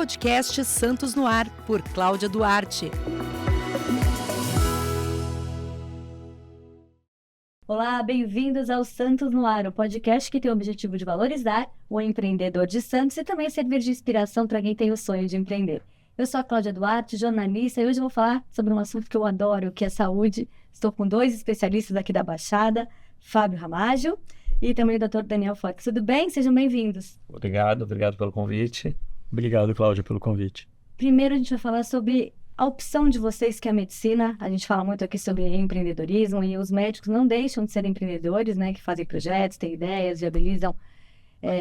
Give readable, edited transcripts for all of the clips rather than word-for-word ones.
podcast Santos no Ar, por Cláudia Duarte. Olá, bem-vindos ao Santos no Ar, o podcast que tem o objetivo de valorizar o empreendedor de Santos e também servir de inspiração para quem tem o sonho de empreender. Eu sou a Cláudia Duarte, jornalista, e hoje eu vou falar sobre um assunto que eu adoro, que é saúde. Estou com dois especialistas aqui da Baixada, Fábio Ramágio e também o Dr. Daniel Fox. Tudo bem? Sejam bem-vindos. Obrigado pelo convite. Obrigado, Cláudia, pelo convite. Primeiro a gente vai falar sobre a opção de vocês, que é a medicina. A gente fala muito aqui sobre empreendedorismo e os médicos não deixam de ser empreendedores, né? Que fazem projetos, têm ideias, viabilizam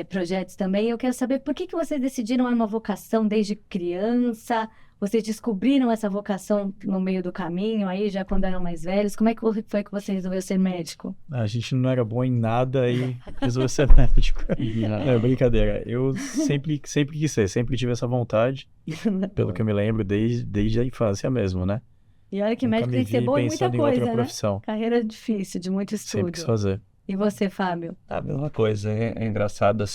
projetos também. Eu quero saber por que vocês decidiram uma vocação desde criança? Vocês descobriram essa vocação no meio do caminho, aí já quando eram mais velhos? Como é que foi que você resolveu ser médico? A gente não era bom em nada e resolveu ser médico. É brincadeira. Eu sempre quis ser, sempre tive essa vontade, pelo que eu me lembro, desde a infância mesmo, né? E olha que médico tem que ser bom em muita coisa, né? Profissão. Carreira difícil, de muito estudo. Sempre quis fazer. E você, Fábio? A mesma coisa, é engraçado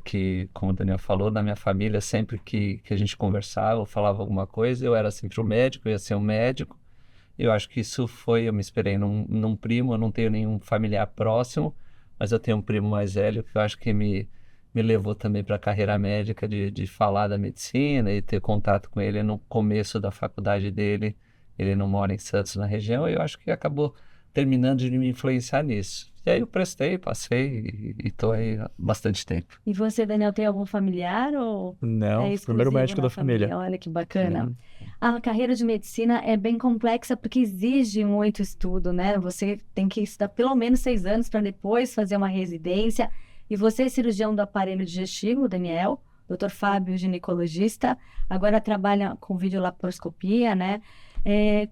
que, como o Daniel falou, na minha família, sempre que a gente conversava ou falava alguma coisa, eu era sempre o médico, eu ia ser um médico. Eu acho que isso eu me esperei num primo, eu não tenho nenhum familiar próximo, mas eu tenho um primo mais velho que eu acho que me levou também para a carreira médica, de falar da medicina e ter contato com ele no começo da faculdade dele. Ele não mora em Santos, na região, e eu acho que acabou terminando de me influenciar nisso. E aí eu passei e estou aí há bastante tempo. E você, Daniel, tem algum familiar ou não, primeiro médico da família. Olha que bacana. A carreira de medicina é bem complexa porque exige muito estudo, né? Você tem que estudar pelo menos 6 anos para depois fazer uma residência. E você é cirurgião do aparelho digestivo, Daniel, Dr. Fábio, ginecologista, agora trabalha com videolaparoscopia, né?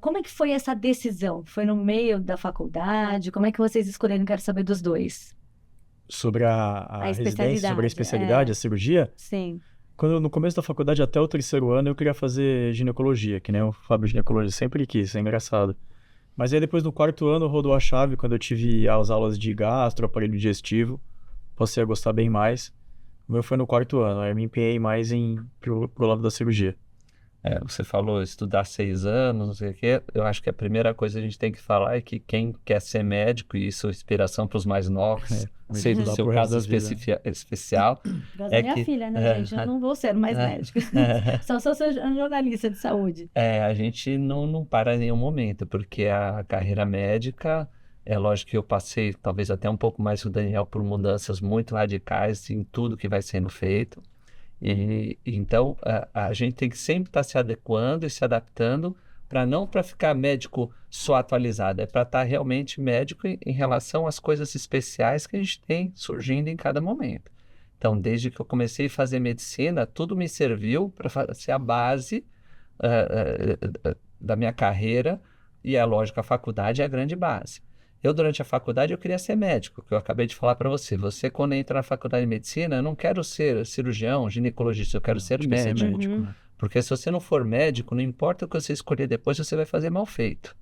Como é que foi essa decisão? Foi no meio da faculdade? Como é que vocês escolheram? Quero saber dos dois. Sobre a residência, sobre a especialidade, a cirurgia? Sim. No começo da faculdade, até o 3º ano, eu queria fazer ginecologia, que nem o Fábio ginecologista sempre quis, é engraçado. Mas aí depois no 4º ano rodou a chave, quando eu tive as aulas de gastro, aparelho digestivo, passei a gostar bem mais. O meu foi no 4º ano, aí eu me empenhei mais pro lado da cirurgia. Você falou estudar 6 anos, não sei o quê. Eu acho que a primeira coisa que a gente tem que falar é que quem quer ser médico, e isso é inspiração para os mais novos, sei do seu caso especial. É minha filha, né, gente? Eu não vou ser mais médico. Só sou jornalista de saúde. A gente não para em nenhum momento, porque a carreira médica, é lógico que eu passei, talvez até um pouco mais que o Daniel, por mudanças muito radicais em tudo que vai sendo feito. E então a gente tem que sempre estar se adequando e se adaptando para ficar médico só atualizado, para estar realmente médico em relação às coisas especiais que a gente tem surgindo em cada momento. Então, desde que eu comecei a fazer medicina, tudo me serviu para ser a base da minha carreira, e é lógico, a faculdade é a grande base. Eu, durante a faculdade, eu queria ser médico, que eu acabei de falar para você. Você, quando entra na faculdade de medicina, eu não quero ser cirurgião, ginecologista, eu quero ser médico. Porque se você não for médico, não importa o que você escolher depois, você vai fazer mal feito,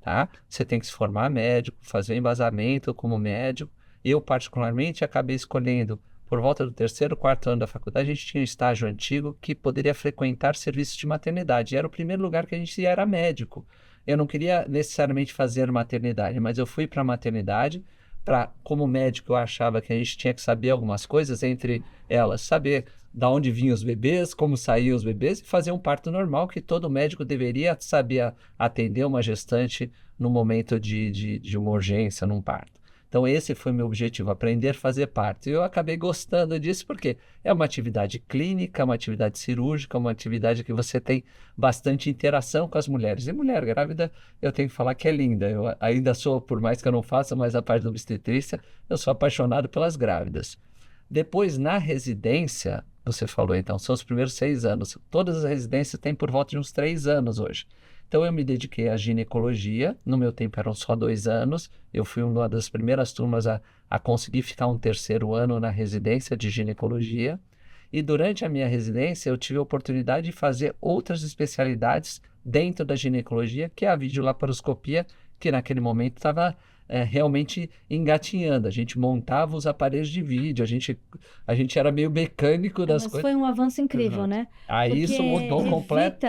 tá? Você tem que se formar médico, fazer um embasamento como médico. Eu, particularmente, acabei escolhendo, por volta do 3º, 4º ano da faculdade, a gente tinha um estágio antigo que poderia frequentar serviços de maternidade. E era o primeiro lugar que a gente era médico. Eu não queria necessariamente fazer maternidade, mas eu fui para a maternidade como médico, eu achava que a gente tinha que saber algumas coisas, entre elas, saber de onde vinham os bebês, como saíam os bebês, e fazer um parto normal, que todo médico deveria saber atender uma gestante no momento de uma urgência, num parto. Então esse foi meu objetivo, aprender a fazer parto. E eu acabei gostando disso porque é uma atividade clínica, uma atividade cirúrgica, uma atividade que você tem bastante interação com as mulheres. E mulher grávida, eu tenho que falar que é linda. Eu ainda sou, por mais que eu não faça mais a parte da obstetrícia, eu sou apaixonado pelas grávidas. Depois, na residência, você falou então, são os primeiros 6 anos. Todas as residências têm por volta de uns 3 anos hoje. Então eu me dediquei à ginecologia, no meu tempo eram só 2 anos, eu fui uma das primeiras turmas a conseguir ficar um 3º ano na residência de ginecologia, e durante a minha residência eu tive a oportunidade de fazer outras especialidades dentro da ginecologia, que é a videolaparoscopia, que naquele momento estava realmente engatinhando. A gente montava os aparelhos de vídeo, a gente era meio mecânico das Mas coisas. foi um avanço incrível, né? Aí isso mudou completo.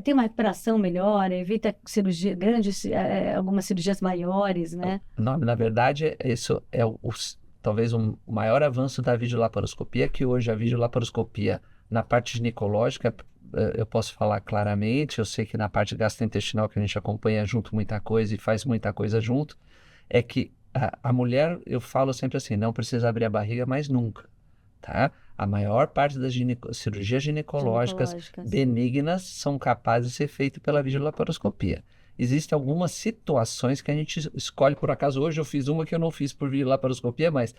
Tem uma recuperação melhor, evita cirurgia, algumas cirurgias maiores, né? Não, na verdade, isso é talvez o maior avanço da videolaparoscopia, que hoje a videolaparoscopia na parte ginecológica, eu posso falar claramente, eu sei que na parte gastrointestinal que a gente acompanha junto muita coisa e faz muita coisa junto, é que a mulher, eu falo sempre assim, não precisa abrir a barriga mais nunca, tá? A maior parte das cirurgias ginecológicas benignas são capazes de ser feitas pela videolaparoscopia. Existem algumas situações que a gente escolhe, por acaso hoje eu fiz uma que eu não fiz por videolaparoscopia, mas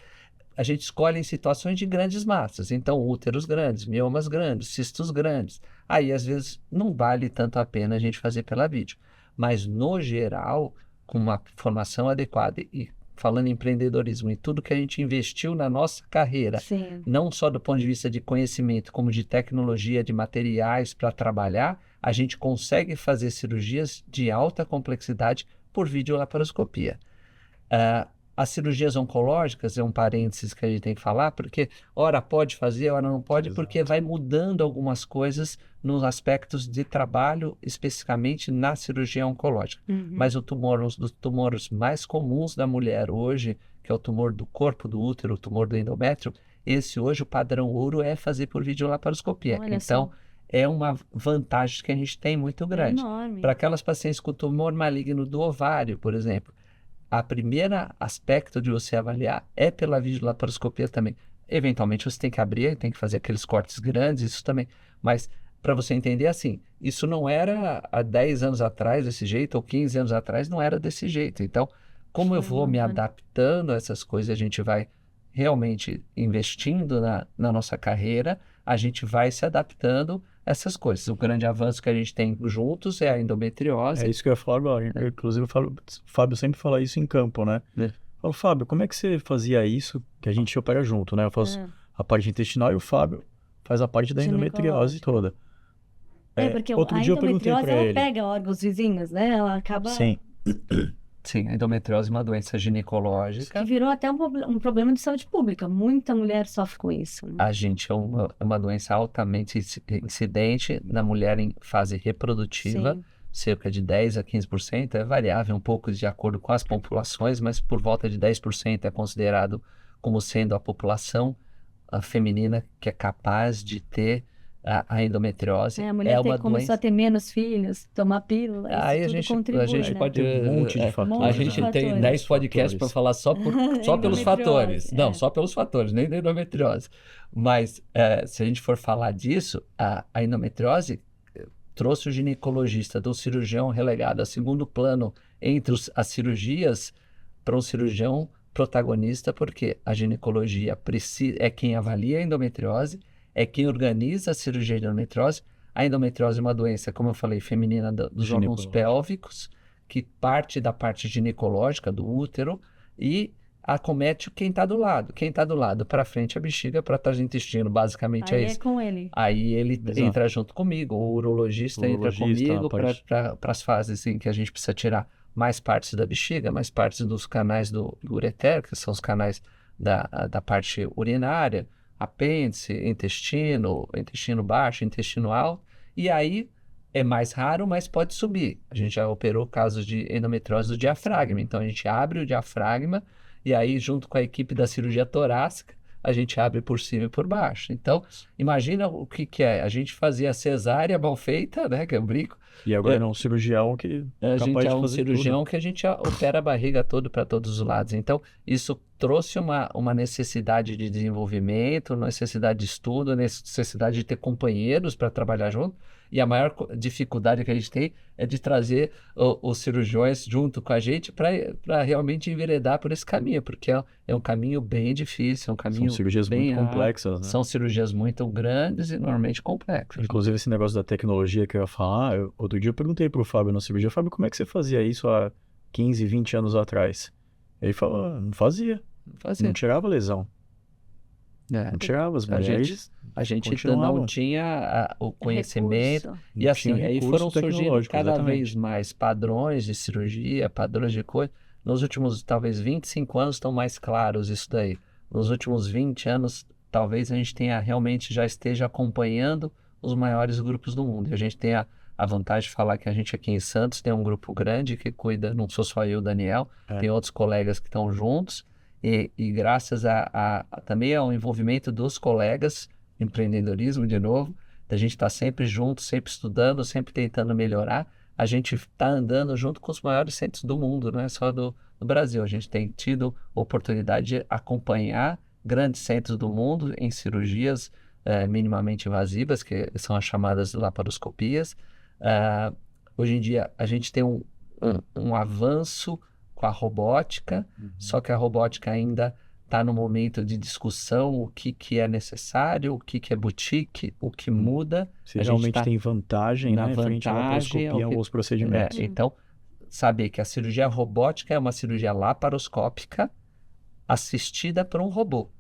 a gente escolhe em situações de grandes massas, então úteros grandes, miomas grandes, cistos grandes. Aí às vezes não vale tanto a pena a gente fazer pela vídeo, mas no geral, com uma formação adequada e falando em empreendedorismo e tudo que a gente investiu na nossa carreira, Sim. não só do ponto de vista de conhecimento, como de tecnologia, de materiais para trabalhar, a gente consegue fazer cirurgias de alta complexidade por videolaparoscopia. As cirurgias oncológicas é um parênteses que a gente tem que falar, porque ora pode fazer, ora não pode, porque vai mudando algumas coisas nos aspectos de trabalho, especificamente na cirurgia oncológica. Mas um dos tumores mais comuns da mulher hoje, que é o tumor do corpo do útero, o tumor do endométrio, esse hoje o padrão ouro é fazer por videolaparoscopia. Então, é uma vantagem que a gente tem muito grande. Para aquelas pacientes com tumor maligno do ovário, por exemplo, a primeira aspecto de você avaliar é pela videolaparoscopia também. Eventualmente você tem que abrir, tem que fazer aqueles cortes grandes, isso também. Mas para você entender assim, isso não era há 10 anos atrás desse jeito, ou 15 anos atrás não era desse jeito. Então, como eu vou me adaptando a essas coisas, a gente vai realmente investindo na nossa carreira, a gente vai se adaptando a essas coisas. O grande avanço que a gente tem juntos é a endometriose. É isso que eu ia falar agora. Inclusive, o Fábio sempre fala isso em campo, né? Eu falo, Fábio, como é que você fazia isso que a gente opera junto, né? Eu faço a parte intestinal e o Fábio faz a parte da endometriose toda. Porque outro a dia eu perguntei endometriose, pra ela ele. pega órgãos vizinhos, né? Ela acaba... Sim, a endometriose é uma doença ginecológica. Que virou até um problema de saúde pública. Muita mulher sofre com isso. Né? A gente é uma doença altamente incidente na mulher em fase reprodutiva. Sim. Cerca de 10 a 15%, é variável um pouco de acordo com as populações, mas por volta de 10% é considerado como sendo a população feminina que é capaz de ter a endometriose. A mulher começou a ter menos filhos, tomar pílula, aí isso tudo contribui, a gente né? pode ter um monte de fatores. A gente tem 10 podcasts para falar só pelos fatores. Não, só pelos fatores, nem da endometriose. Mas se a gente for falar disso, a endometriose trouxe o ginecologista do cirurgião relegado a segundo plano entre as cirurgias para um cirurgião protagonista, porque a ginecologia é quem avalia a endometriose, é quem organiza a cirurgia de endometriose. A endometriose é uma doença, como eu falei, feminina dos órgãos pélvicos, que parte da parte ginecológica, do útero, e acomete quem está do lado. Quem está do lado, para frente a bexiga, para trás o intestino, basicamente é isso. É com ele. Aí ele entra junto comigo, o urologista entra comigo para as fases em que a gente precisa tirar mais partes da bexiga, mais partes dos canais do ureter, que são os canais da parte urinária, apêndice, intestino baixo, intestino alto, e aí é mais raro, mas pode subir. A gente já operou casos de endometriose do diafragma, então a gente abre o diafragma e aí junto com a equipe da cirurgia torácica, a gente abre por cima e por baixo. Então, imagina o que é. A gente fazia cesárea mal feita, né, que eu brinco. E agora é um cirurgião que a gente é um cirurgião que a gente opera a barriga toda para todos os lados. Então, isso trouxe uma necessidade de desenvolvimento, necessidade de estudo, necessidade de ter companheiros para trabalhar junto. E a maior dificuldade que a gente tem é de trazer os cirurgiões junto com a gente para realmente enveredar por esse caminho, porque é um caminho bem difícil, é um caminho São cirurgias bem muito complexas, né? São cirurgias muito grandes e normalmente complexas. Inclusive esse negócio da tecnologia que eu ia falar, outro dia eu perguntei pro Fábio na cirurgia, Fábio, como é que você fazia isso há 15, 20 anos atrás? Ele falou, não fazia. Não tirava lesão. Não tirava as mulheres. A gente não tinha o conhecimento. E assim, aí foram surgindo cada vez mais padrões de cirurgia, padrões de coisa. Nos últimos, talvez, 25 anos estão mais claros isso daí. Nos últimos 20 anos, talvez a gente tenha realmente já esteja acompanhando os maiores grupos do mundo. E a gente tem a vantagem de falar que a gente aqui em Santos tem um grupo grande que cuida, não sou só eu e o Daniel, tem outros colegas que estão juntos, e graças também ao envolvimento dos colegas, empreendedorismo de novo, a gente está sempre junto, sempre estudando, sempre tentando melhorar. A gente está andando junto com os maiores centros do mundo, não é só do Brasil. A gente tem tido oportunidade de acompanhar grandes centros do mundo em cirurgias minimamente invasivas, que são as chamadas laparoscopias. Hoje em dia, a gente tem um avanço com a robótica, só que a robótica ainda está no momento de discussão, o que é necessário, o que é boutique, o que muda. Se realmente tem vantagem, né, frente à laparoscopia ou aos procedimentos. Então, saber que a cirurgia robótica é uma cirurgia laparoscópica assistida por um robô.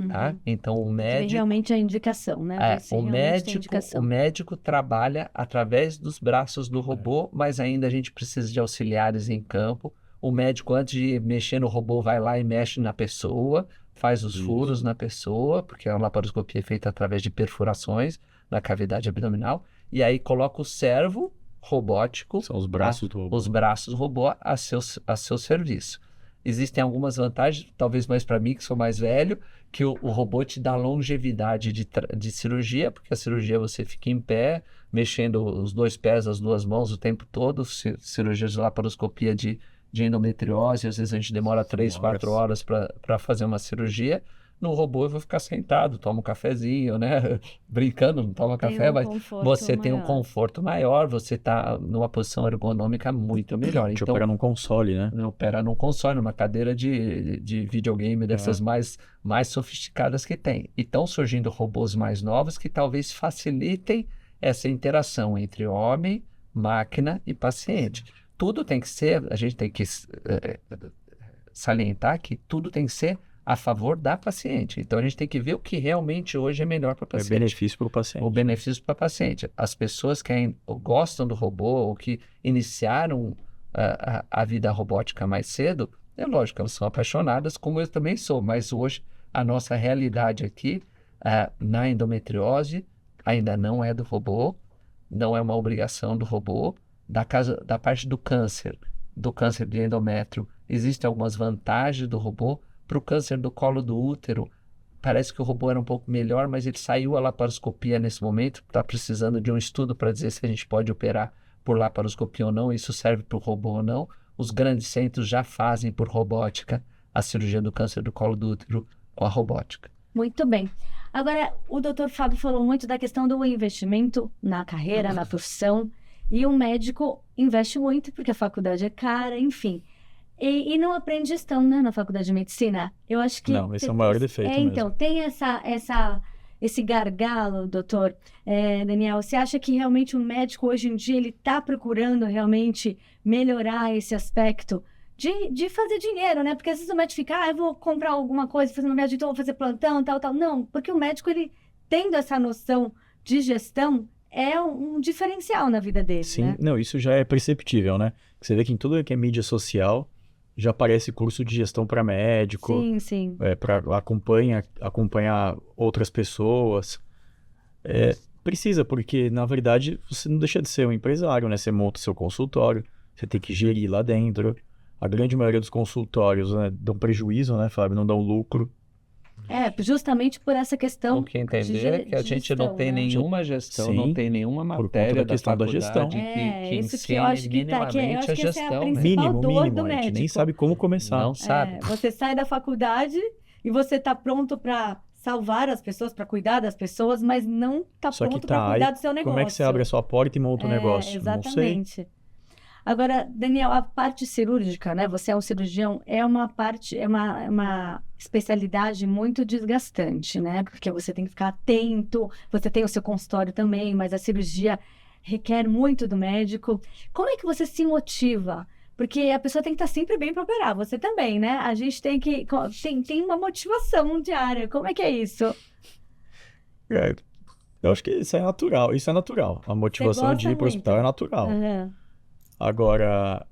Tá? Então, o médico... Tem realmente a indicação, né? O médico trabalha através dos braços do robô, mas ainda a gente precisa de auxiliares em campo. O médico, antes de mexer no robô, vai lá e mexe na pessoa, faz os furos na pessoa, porque a laparoscopia é feita através de perfurações na cavidade abdominal, e aí coloca o servo robótico, são os braços do robô. Os braços do robô a seu serviço. Existem algumas vantagens, talvez mais para mim, que sou mais velho, que o robô te dá longevidade de cirurgia, porque a cirurgia você fica em pé, mexendo os dois pés, as duas mãos o tempo todo, cirurgias de laparoscopia de endometriose, às vezes a gente demora 3, 4 horas para fazer uma cirurgia. No robô eu vou ficar sentado, tomo um cafezinho, né? Brincando, não toma café, mas você tem um conforto maior, você está numa posição ergonômica muito melhor. Então, opera num console, né? Opera num console, numa cadeira de videogame, dessas mais sofisticadas que tem. E estão surgindo robôs mais novos que talvez facilitem essa interação entre homem, máquina e paciente. Tudo tem que ser, a gente tem que salientar que tudo tem que ser a favor da paciente. Então, a gente tem que ver o que realmente hoje é melhor para o paciente. É benefício para o paciente. O benefício para o paciente. As pessoas que gostam do robô ou que iniciaram a vida robótica mais cedo, é lógico, elas são apaixonadas, como eu também sou, mas hoje a nossa realidade aqui na endometriose ainda não é do robô, não é uma obrigação do robô. Da parte do câncer de endométrio, existem algumas vantagens do robô. Para o câncer do colo do útero, parece que o robô era um pouco melhor, mas ele saiu a laparoscopia nesse momento, está precisando de um estudo para dizer se a gente pode operar por laparoscopia ou não, isso serve para o robô ou não. Os grandes centros já fazem por robótica a cirurgia do câncer do colo do útero com a robótica. Muito bem. Agora, o Dr. Fábio falou muito da questão do investimento na carreira, na profissão, e o médico investe muito porque a faculdade é cara, enfim. E não aprende gestão, né, na faculdade de medicina. Eu acho que... Não, esse é o maior defeito mesmo. Então, tem esse gargalo, doutor Daniel. Você acha que realmente o médico, hoje em dia, ele está procurando realmente melhorar esse aspecto de fazer dinheiro, né? Porque às vezes o médico fica, eu vou comprar alguma coisa, fazer uma médica, então vou fazer plantão, tal. Não, porque o médico, ele tendo essa noção de gestão, é um diferencial na vida dele, Sim, né? Não, isso já é perceptível, né? Você vê que em tudo que é mídia social, já aparece curso de gestão para médico. Sim. Para acompanhar outras pessoas. Precisa, porque, na verdade, você não deixa de ser um empresário, né? Você monta seu consultório, você tem que gerir lá dentro. A grande maioria dos consultórios, né, dão prejuízo, né, Fábio? Não dão lucro. Justamente por essa questão. O que entender é que a gente gestão, não tem né? nenhuma gestão, Sim, não tem nenhuma por matéria conta da questão da gestão. que Isso que ensine eu acho que eu minimamente acho a que essa é a gestão. Né? principal dor Mínimo, do a gente nem médico. sabe como começar. Não sabe. Você sai da faculdade e você está pronto para salvar as pessoas, para cuidar das pessoas, mas não está pronto para cuidar do seu negócio. Como é que você abre a sua porta e monta o negócio? Exatamente. Não sei. Agora, Daniel, a parte cirúrgica, né? Você é um cirurgião, é uma especialidade muito desgastante, né? Porque você tem que ficar atento, você tem o seu consultório também, mas a cirurgia requer muito do médico. Como é que você se motiva? Porque a pessoa tem que estar sempre bem para operar, você também, né? A gente tem que... Tem uma motivação diária. Como é que é isso? Eu acho que isso é natural. A motivação de ir para o hospital é natural. Uhum. Agora,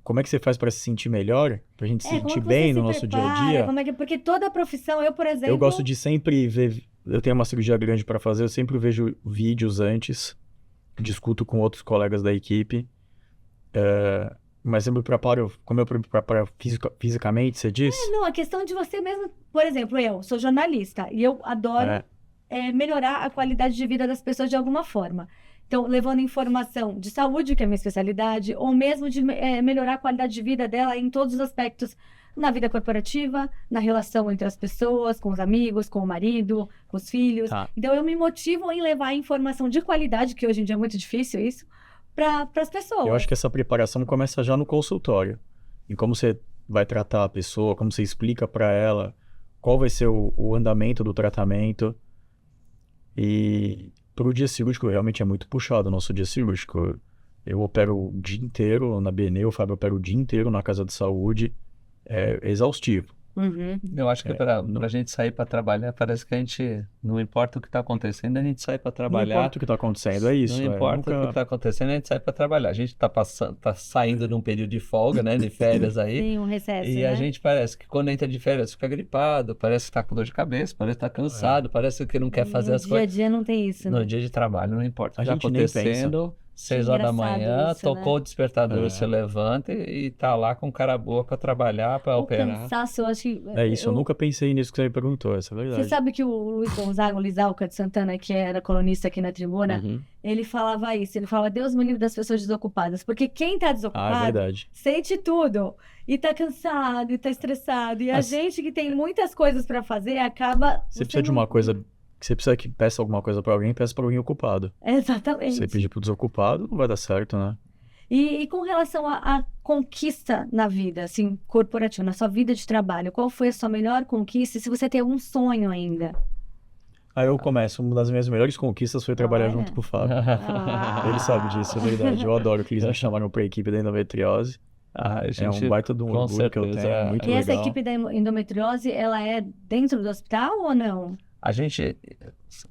como é que você faz para se sentir melhor? Pra gente se Como sentir que bem você no se nosso dia a prepara? dia? Como é que... Porque toda profissão, eu, por exemplo... Eu gosto de sempre ver... Eu tenho uma cirurgia grande para fazer, eu sempre vejo vídeos antes, discuto com outros colegas da equipe, mas sempre preparo, como eu preparo fisicamente, você diz? Não, a questão de você mesmo... Por exemplo, eu sou jornalista e eu adoro melhorar a qualidade de vida das pessoas de alguma forma. Então, levando informação de saúde, que é a minha especialidade, ou mesmo de melhorar a qualidade de vida dela em todos os aspectos, na vida corporativa, na relação entre as pessoas, com os amigos, com o marido, com os filhos. Tá. Então, eu me motivo em levar informação de qualidade, que hoje em dia é muito difícil isso, para as pessoas. Eu acho que essa preparação começa já no consultório, em como você vai tratar a pessoa, como você explica para ela qual vai ser o andamento do tratamento. E pro dia cirúrgico realmente é muito puxado o nosso dia cirúrgico. Eu opero o dia inteiro na BN, o Fábio opera o dia inteiro na casa de saúde. É exaustivo. Uhum. Eu acho que pra gente sair para trabalhar, parece que a gente, não importa o que está acontecendo, a gente sai para trabalhar. Não importa o que está acontecendo, é isso. Não importa o que está acontecendo, a gente sai para trabalhar. A gente tá saindo de um período de folga, né, de férias aí. Sim, um recesso, E né? a gente parece que quando entra de férias fica gripado, parece que está com dor de cabeça, parece que está cansado, parece que não quer fazer as No coisas. dia a dia não tem isso, né? No dia de trabalho, não importa o A que está gente nem acontecendo. 6 horas da engraçado manhã, isso, tocou né? o despertador, você levanta e tá lá com cara boa para trabalhar, para O operar. cansaço, eu acho que... É isso, eu nunca pensei nisso que você me perguntou, essa é a verdade. Você sabe que o Luiz Gonzaga, o Lizalca de Santana, que era colunista aqui na Tribuna, Uhum. ele falava isso. Ele falava, Deus me livre das pessoas desocupadas. Porque quem tá Ah, é desocupado verdade. sente tudo. E tá cansado, e tá estressado. E a Mas- gente que tem muitas coisas pra fazer, acaba... Você precisa de uma coisa, que você precisa que peça alguma coisa pra alguém, peça pra alguém ocupado. Exatamente. Você pedir pro desocupado, não vai dar certo, né? E com relação à conquista na vida, assim, corporativa, na sua vida de trabalho, qual foi a sua melhor conquista? E se você tem algum sonho ainda? Aí eu começo, uma das minhas melhores conquistas foi trabalhar Olha. junto com o Fábio. Ah. Ele sabe disso, é verdade. Eu adoro que eles me chamaram pra equipe da endometriose. Ah, É um baita de um com orgulho que eu certeza, tenho, muito E essa legal. equipe da endometriose, ela é dentro do hospital ou não? A gente,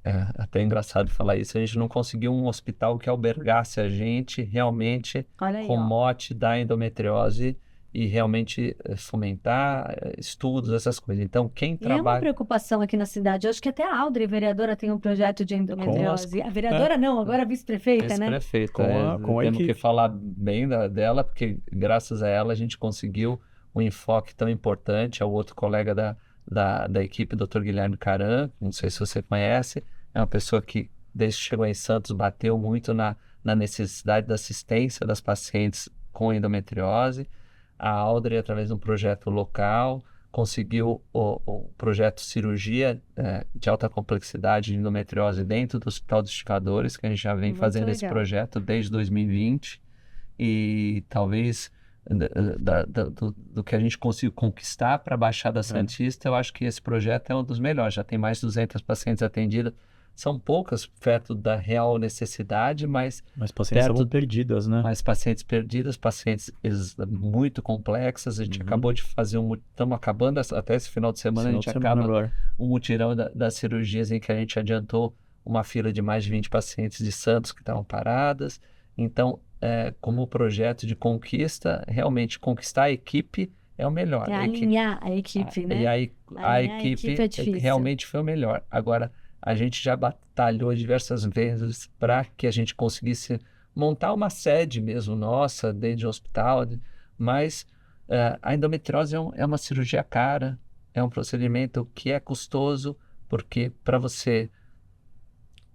é até engraçado falar isso, a gente não conseguiu um hospital que albergasse a gente realmente Olha aí, com o ó. mote da endometriose e realmente fomentar estudos, essas coisas. Então, quem E é uma trabalha... preocupação aqui na cidade. Eu acho que até a Audrey, vereadora, tem um projeto de endometriose. A vereadora não, agora a vice-prefeita, né? Ex-prefeita, Com a temos que equipe. falar bem dela, porque graças a ela a gente conseguiu um enfoque tão importante. É o outro colega da equipe, Dr. Guilherme Caran, não sei se você conhece, é uma pessoa que, desde que chegou em Santos, bateu muito na necessidade da assistência das pacientes com endometriose. A Audrey, através de um projeto local, conseguiu o projeto cirurgia de alta complexidade de endometriose dentro do Hospital dos Esticadores, que a gente já vem Muito fazendo esse legal. projeto desde 2020. E talvez do que a gente conseguiu conquistar para a Baixada Santista, eu acho que esse projeto é um dos melhores. Já tem mais de 200 pacientes atendidas. São poucas perto da real necessidade, mas Mas pacientes perto- estavam perdidas, né? mais pacientes perdidas, pacientes muito complexas. A gente Uhum. acabou de fazer estamos acabando até esse final de semana, Final a de gente semana acaba agora. um mutirão das cirurgias em que a gente adiantou uma fila de mais de 20 pacientes de Santos que estavam paradas. Então, como projeto de conquista, realmente conquistar a equipe é o melhor. É A equipe- alinhar a equipe, né? e a Alinhar a equipe é difícil. realmente foi o melhor. Agora, a gente já batalhou diversas vezes para que a gente conseguisse montar uma sede mesmo nossa dentro de um hospital, mas a endometriose é uma cirurgia cara, é um procedimento que é custoso, porque para você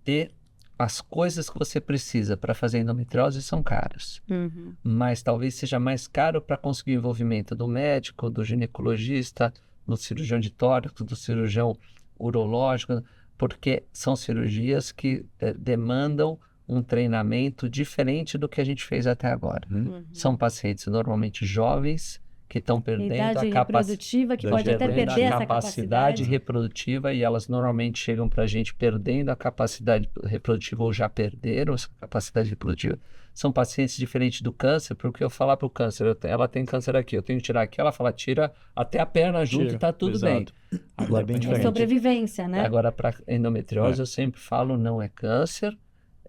ter as coisas que você precisa para fazer endometriose são caras. Uhum. Mas talvez seja mais caro para conseguir o envolvimento do médico, do ginecologista, do cirurgião de tórax, do cirurgião urológico, porque são cirurgias que demandam um treinamento diferente do que a gente fez até agora. Uhum. São pacientes normalmente jovens que estão perdendo Idade a capacidade. reprodutiva, que Idade pode até reprodutiva. perder a essa capacidade capacidade. reprodutiva, e elas normalmente chegam para a gente perdendo a capacidade reprodutiva ou já perderam essa capacidade reprodutiva. São pacientes diferentes do câncer, porque eu falar para o câncer, ela tem câncer aqui, eu tenho que tirar aqui, ela fala, tira até a perna junto Tira, e tá tudo bem. exato. Agora é bem É diferente. sobrevivência, né? Agora, para endometriose, eu sempre falo, não é câncer,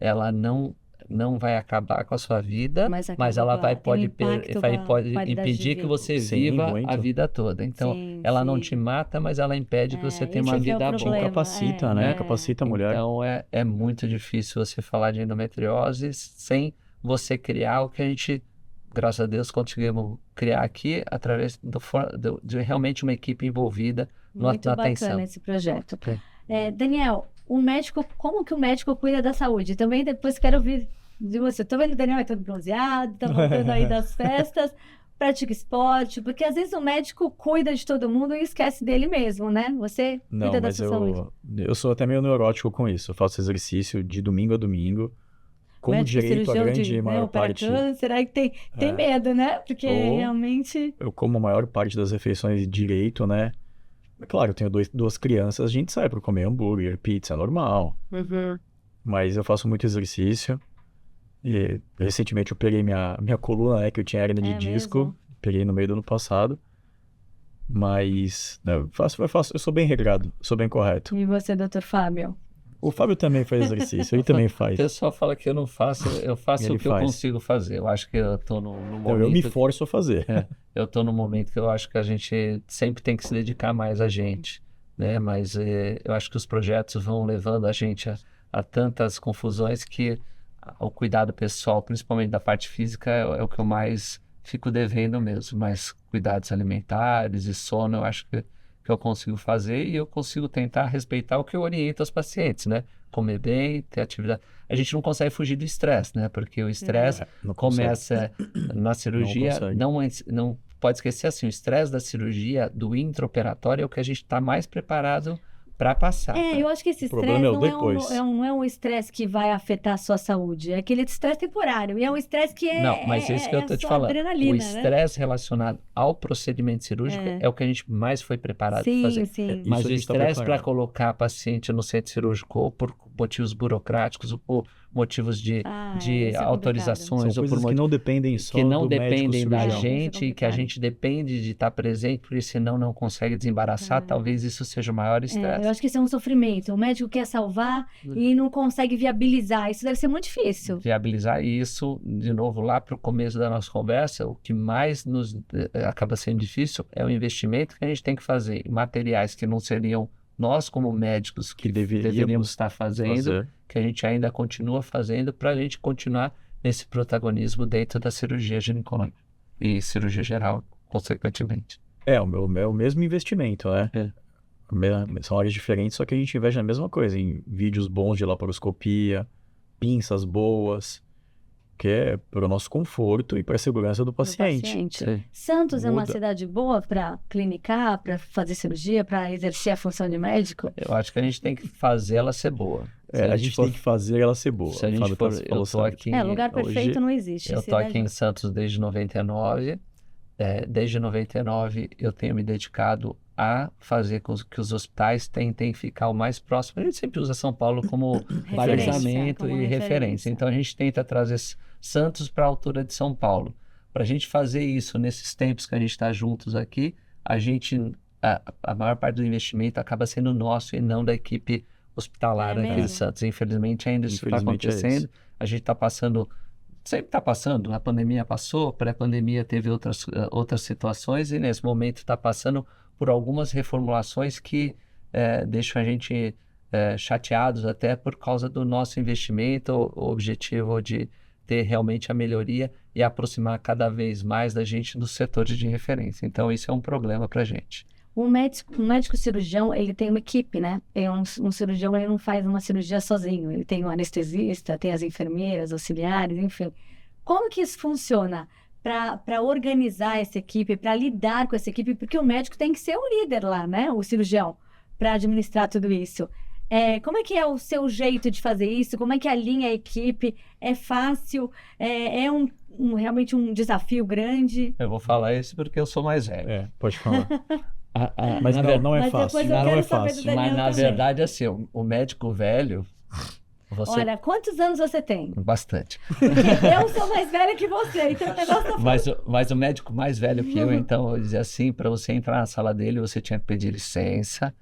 ela não não vai acabar com a sua vida, Mas mas acaba ela vai, tem um pode, impacto vai, da pode qualidade de impedir que vida. você Sim, viva muito. a vida toda. Então, Sim, ela não sim. te mata, mas ela impede que você tenha esse uma que é o vida problema. boa. Capacita, né? É. Capacita a mulher. Então, é muito difícil você falar de endometriose sem você criar o que a gente, graças a Deus, conseguimos criar aqui através de realmente uma equipe envolvida Muito na bacana atenção. esse projeto. Ok. Daniel, como que o médico cuida da saúde? Também depois quero ouvir de você. Tô vendo o Daniel é todo bronzeado, tá voltando aí das festas, pratica esporte, porque às vezes o médico cuida de todo mundo e esquece dele mesmo, né? Você Não, cuida da mas sua saúde. eu sou até meio neurótico com isso. Eu faço exercício de domingo a domingo, como Médico direito a cirurgião grande de maior parte. câncer, será que tem É. medo, né? Porque Ou- realmente... Eu como a maior parte das refeições direito, né? Claro, eu tenho duas crianças, a gente sai para comer hambúrguer, pizza, é normal. Mas eu faço muito exercício. E recentemente eu peguei minha coluna, né? Que eu tinha hérnia de É disco. mesmo? Peguei no meio do ano passado. Mas né, eu sou bem regrado, sou bem correto. E você, doutor Fábio? O Fábio também faz exercício, ele também O faz. pessoal fala que eu não faço, eu faço Ele o que eu faz. consigo fazer. Eu acho que eu tô no Então, eu me momento... forço a fazer. Eu estou num momento que eu acho que a gente sempre tem que se dedicar mais a gente, né? Mas eu acho que os projetos vão levando a gente a tantas confusões que o cuidado pessoal, principalmente da parte física, é o que eu mais fico devendo mesmo. Mas cuidados alimentares e sono, eu acho que eu consigo fazer e eu consigo tentar respeitar o que eu oriento aos pacientes, né? Comer bem, ter atividade. A gente não consegue fugir do estresse, né? Porque o estresse Não consegue. começa na cirurgia, consegue. não pode esquecer assim, o estresse da cirurgia, do intraoperatório, é o que a gente está mais preparado para passar. Eu acho que esse O estresse problema é o não depois. não é um estresse que vai afetar a sua saúde. É aquele estresse temporário. E é um estresse que Não, mas é isso que eu estou te só falando. adrenalina, O né? estresse relacionado ao procedimento cirúrgico é o que a gente mais foi preparado para Sim, fazer. sim. Mas Isso o a gente tá estresse para preparado. colocar paciente no centro cirúrgico ou por motivos burocráticos ou por motivos de Isso é autorizações São ou por coisas que não dependem só que não do médico dependem da cirurgião. gente, Isso é que a complicado. gente depende de estar presente, porque senão não consegue desembaraçar, talvez isso seja o maior estresse. Eu acho que isso é um sofrimento. O médico quer salvar e não consegue viabilizar. Isso deve ser muito difícil. Viabilizar isso, de novo, lá para o começo da nossa conversa, o que mais nos acaba sendo difícil é o investimento que a gente tem que fazer em materiais que não seriam nós, como médicos, que deveríamos estar fazendo, que a gente ainda continua fazendo, para a gente continuar nesse protagonismo dentro da cirurgia ginecológica e cirurgia geral, consequentemente. É o mesmo investimento, né? É. São áreas diferentes, só que a gente investe na mesma coisa, em vídeos bons de laparoscopia, pinças boas, que é para o nosso conforto e para a segurança do paciente. Sim. Santos é uma Muda. cidade boa para clinicar, para fazer cirurgia, para exercer a função de médico? Eu acho que a gente tem que fazer ela ser boa. Se A gente tem que fazer ela ser boa. Se a gente Fábio for, falou eu tô certo. aqui, Lugar perfeito hoje não existe. eu tô aqui em Santos desde 99. Desde 99 eu tenho me dedicado a fazer com que os hospitais tentem ficar o mais próximo. A gente sempre usa São Paulo como balizamento como e referência. referência. Então a gente tenta trazer Santos para a altura de São Paulo. Para a gente fazer isso nesses tempos que a gente está juntos aqui, a maior parte do investimento acaba sendo nosso e não da equipe hospitalar aqui mesmo? de Santos. Infelizmente ainda isso está Infelizmente, é acontecendo. isso. A gente está passando, sempre está passando, a pandemia passou, pré-pandemia teve outras situações e nesse momento está passando por algumas reformulações que deixam a gente chateados até por causa do nosso investimento, o objetivo de ter realmente a melhoria e aproximar cada vez mais da gente dos setores de referência. Então isso é um problema para a gente. O médico cirurgião, ele tem uma equipe, né? Um cirurgião, ele não faz uma cirurgia sozinho. Ele tem um anestesista, tem as enfermeiras, auxiliares, enfim. Como que isso funciona para organizar essa equipe, para lidar com essa equipe? Porque o médico tem que ser o líder lá, né? O cirurgião, para administrar tudo isso. Como é que é o seu jeito de fazer isso? Como é que alinha a equipe? É fácil? Realmente um desafio grande? Eu vou falar isso porque eu sou mais velho. Pode falar. Mas não é Mas fácil. depois eu Não quero é saber do fácil. Daniel Mas na também. verdade, assim, o médico velho, você... Olha, quantos anos você tem? Bastante. Eu sou mais velha que você, então o negócio tá Mas o médico mais velho que eu, então, eu dizia assim, para você entrar na sala dele, você tinha que pedir licença,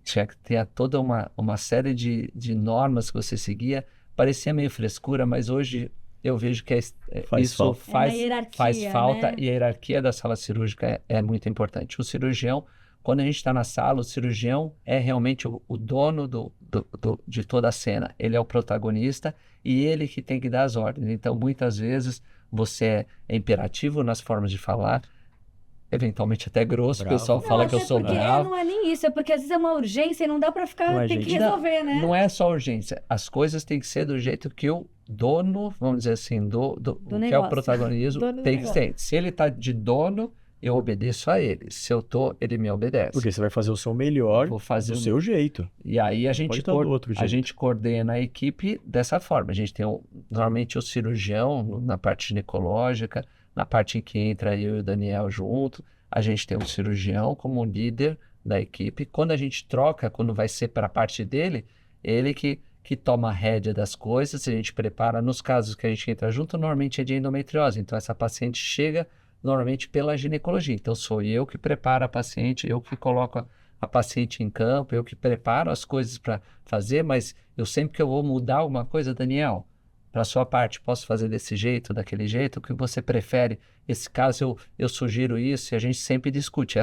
tinha que ter toda uma série de normas que você seguia parecia meio frescura, mas hoje eu vejo que Faz isso falta. faz, na hierarquia, faz falta né? e a hierarquia da sala cirúrgica é muito importante. O cirurgião, quando a gente está na sala, o cirurgião é realmente o dono de toda a cena. Ele é o protagonista e ele que tem que dar as ordens. Então, muitas vezes, você é imperativo nas formas de falar, eventualmente até grosso. Bravo. O pessoal Não, fala que eu até sou porque bravo. não é nem isso, é porque às vezes é uma urgência e não dá pra ficar, Não é, tem que gente. resolver, né? Não é só urgência. As coisas têm que ser do jeito que o dono, vamos dizer assim, que é o negócio. protagonismo, Dono do tem que negócio. ser. Se ele está de dono, eu obedeço a ele. Se eu tô, ele me obedece. Porque você vai fazer o seu melhor Vou fazer do o- seu jeito. E aí a Não gente, pode estar do outro a jeito. gente coordena a equipe dessa forma. A gente tem normalmente o cirurgião na parte ginecológica, na parte em que entra eu e o Daniel junto. A gente tem o cirurgião como líder da equipe. Quando a gente troca, quando vai ser para a parte dele, ele que toma a rédea das coisas, a gente prepara. Nos casos que a gente entra junto, normalmente é de endometriose. Então, essa paciente chega normalmente pela ginecologia. Então, sou eu que preparo a paciente, eu que coloco a paciente em campo, eu que preparo as coisas para fazer, mas eu sempre que eu vou mudar alguma coisa, Daniel, para a sua parte, posso fazer desse jeito, daquele jeito, o que você prefere? Esse caso, eu sugiro isso, e a gente sempre discute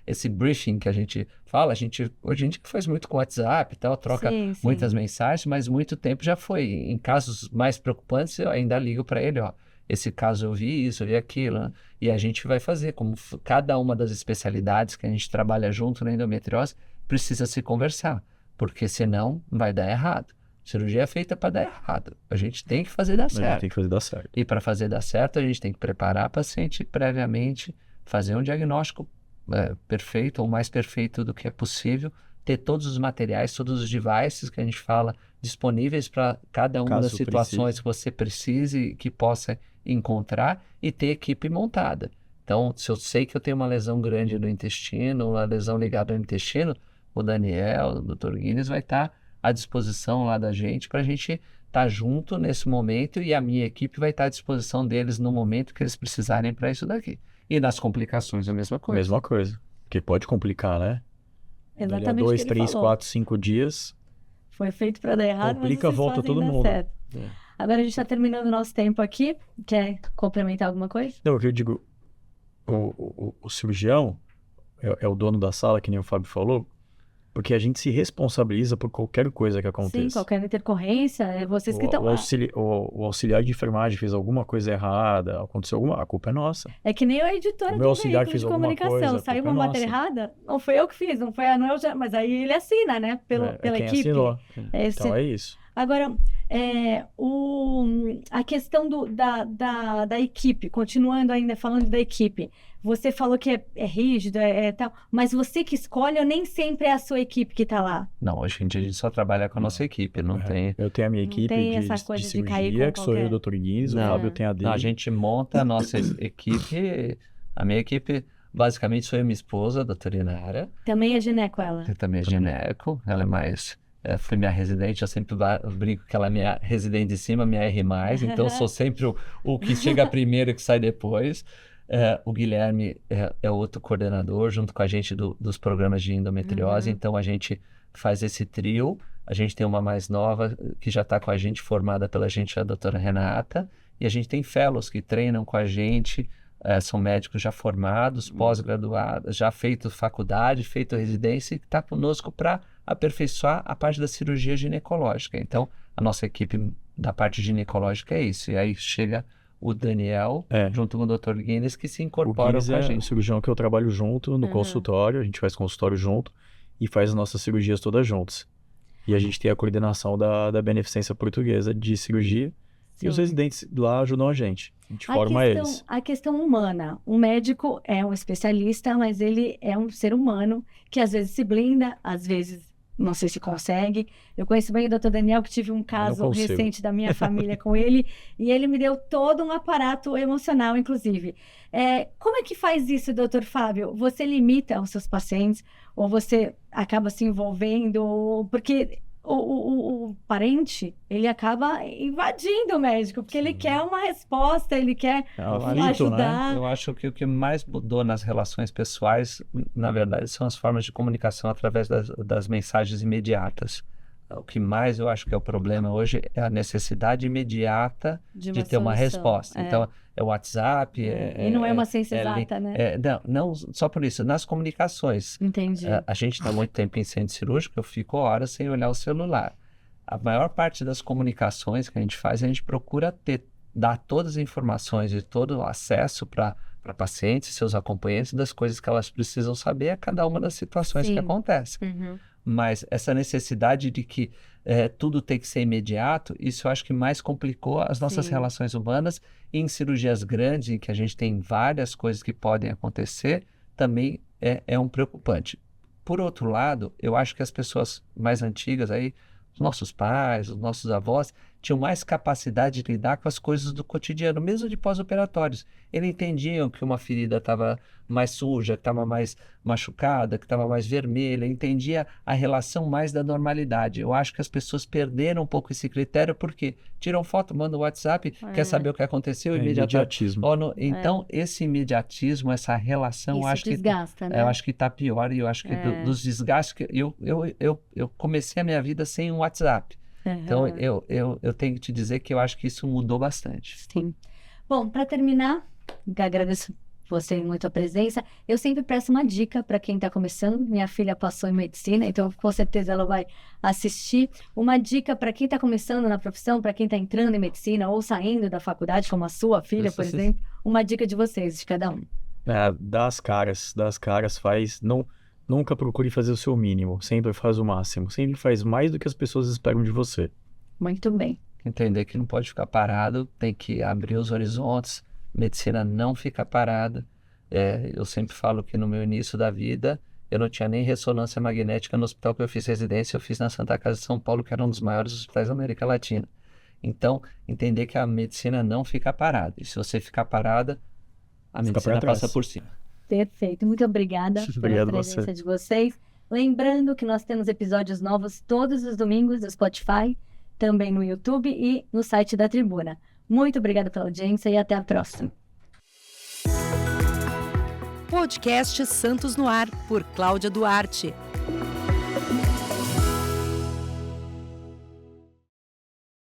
esse briefing que a gente fala. A gente, hoje em dia, faz muito com WhatsApp e tal, troca Sim, sim. muitas mensagens, mas muito tempo já foi. Em casos mais preocupantes, eu ainda ligo para ele, ó, esse caso eu vi isso, eu vi aquilo, né? E a gente vai fazer, como cada uma das especialidades que a gente trabalha junto na endometriose, precisa se conversar, porque senão vai dar errado. Cirurgia é feita para dar errado. A gente tem que fazer dar A gente certo. tem que fazer dar certo. E para fazer dar certo, a gente tem que preparar a paciente previamente, fazer um diagnóstico perfeito, ou mais perfeito do que é possível, ter todos os materiais, todos os devices que a gente fala disponíveis para cada uma das Caso situações precise. que você precise e que possa encontrar, e ter equipe montada. Então, se eu sei que eu tenho uma lesão grande no intestino, uma lesão ligada ao intestino, o Daniel, o Dr. Guinness vai estar à disposição lá da gente para a gente estar junto nesse momento, e a minha equipe vai estar à disposição deles no momento que eles precisarem para isso daqui. E nas complicações a mesma coisa. Mesma coisa. Porque pode complicar, né? Dali a Exatamente o 2, que ele 3, falou. 4, 5 dias. Foi feito para dar errado, Complica, mas vocês volta fazem todo dar mundo. certo. É. Agora a gente está terminando o nosso tempo aqui. Quer complementar alguma coisa? Não, o que eu digo, o cirurgião é o dono da sala, que nem o Fábio falou, porque a gente se responsabiliza por qualquer coisa que aconteça. Sim, qualquer intercorrência, é vocês que O, estão o, lá. o auxiliar de enfermagem fez alguma coisa errada, aconteceu alguma, a culpa é nossa. É que nem a editora O do meu auxiliar veículo fez de alguma comunicação. coisa, a Saiu culpa uma é matéria nossa. errada, não foi eu que fiz, não foi a Noel, mas aí ele assina, né? Pela quem equipe. assinou. Esse- Então é isso. Agora, a questão da equipe, continuando ainda falando da equipe, você falou que é rígido, tal, mas você que escolhe ou nem sempre é a sua equipe que está lá? Não, hoje em dia a gente só trabalha com a nossa equipe, não tem... Eu tenho a minha Não equipe tem de, essa coisa de de cair cirurgia, com que sou eu e o qualquer- Dr. Guinness, o Não. Fábio tem a dele. Não, a gente monta a nossa equipe, a minha equipe, basicamente sou eu e minha esposa, a doutora Inara, Também é gineco ela? que também é gineco, ela é mais... foi minha residente, eu sempre brinco que ela é minha residente de cima, minha R+, então eu sou sempre o que chega primeiro e que sai depois. O Guilherme é outro coordenador, junto com a gente dos programas de endometriose, então a gente faz esse trio. A gente tem uma mais nova que já está com a gente, formada pela gente, a doutora Renata, e a gente tem fellows que treinam com a gente, são médicos já formados, pós-graduados, já feito faculdade, feito residência, e que está conosco para aperfeiçoar a parte da cirurgia ginecológica. Então, a nossa equipe da parte ginecológica é isso. E aí chega o Daniel, junto com o Dr. Guinness, que se O incorporam Guinness com a é o gente. cirurgião que eu trabalho junto no consultório, a gente faz consultório junto e faz as nossas cirurgias todas juntas. E a gente tem a coordenação da Beneficência Portuguesa de Cirurgia, e os Sim. residentes lá ajudam a gente forma eles. A questão humana. O médico é um especialista, mas ele é um ser humano que às vezes se blinda, às vezes não sei se consegue. Eu conheço bem o Dr. Daniel, que tive um caso consigo. recente da minha família com ele, e ele me deu todo um aparato emocional, inclusive. Como é que faz isso, Dr. Fábio? Você limita os seus pacientes, ou você acaba se envolvendo? Porque o parente, ele acaba invadindo o médico, porque ele quer uma resposta, ele quer É um aflito, né? ajudar. Eu acho que o que mais mudou nas relações pessoais, na verdade, são as formas de comunicação através das mensagens imediatas. o que mais eu acho que é o problema hoje é a necessidade imediata de ter uma solução. resposta. Então, é o WhatsApp. E não é uma ciência exata, né? Não só por isso, nas comunicações. Entendi. A gente está muito tempo em centro cirúrgico, eu fico horas sem olhar o celular. A maior parte das comunicações que a gente faz, a gente procura dar todas as informações e todo o acesso para pacientes e seus acompanhantes das coisas que elas precisam saber a cada uma das situações que acontecem. Uhum. Mas essa necessidade de que tudo tem que ser imediato, isso eu acho que mais complicou as nossas relações humanas. E em cirurgias grandes, em que a gente tem várias coisas que podem acontecer, também é um preocupante. Por outro lado, eu acho que as pessoas mais antigas, aí, os nossos pais, os nossos avós, tinham mais capacidade de lidar com as coisas do cotidiano, mesmo de pós-operatórios. Eles entendiam que uma ferida estava mais suja, que estava mais machucada, que estava mais vermelha, entendia a relação mais da normalidade. Eu acho que as pessoas perderam um pouco esse critério, porque tiram foto, mandam WhatsApp, quer saber o que aconteceu imediatismo. Então, esse imediatismo, essa relação, Isso acho desgasta, né? eu acho que está pior, e eu acho que dos desgastes que eu comecei a minha vida sem um WhatsApp. Então, eu tenho que te dizer que eu acho que isso mudou bastante. Sim. Bom, para terminar, agradeço você muito a presença. Eu sempre peço uma dica para quem está começando. Minha filha passou em medicina, então com certeza ela vai assistir. Uma dica para quem está começando na profissão, para quem está entrando em medicina ou saindo da faculdade, como a sua filha, por exemplo. Uma dica de vocês, de cada um. Dá as caras, faz. Nunca procure fazer o seu mínimo, sempre faz o máximo, sempre faz mais do que as pessoas esperam de você. Muito bem. Entender que não pode ficar parado, tem que abrir os horizontes, medicina não fica parada. Eu sempre falo que no meu início da vida, eu não tinha nem ressonância magnética no hospital que eu fiz residência, eu fiz na Santa Casa de São Paulo, que era um dos maiores hospitais da América Latina. Então, entender que a medicina não fica parada, e se você ficar parada, a medicina passa por cima. Perfeito, muito obrigada pela presença de vocês. Lembrando que nós temos episódios novos todos os domingos no Spotify, também no YouTube e no site da Tribuna. Muito obrigada pela audiência e até a próxima. Podcast Santos no Ar, por Cláudia Duarte.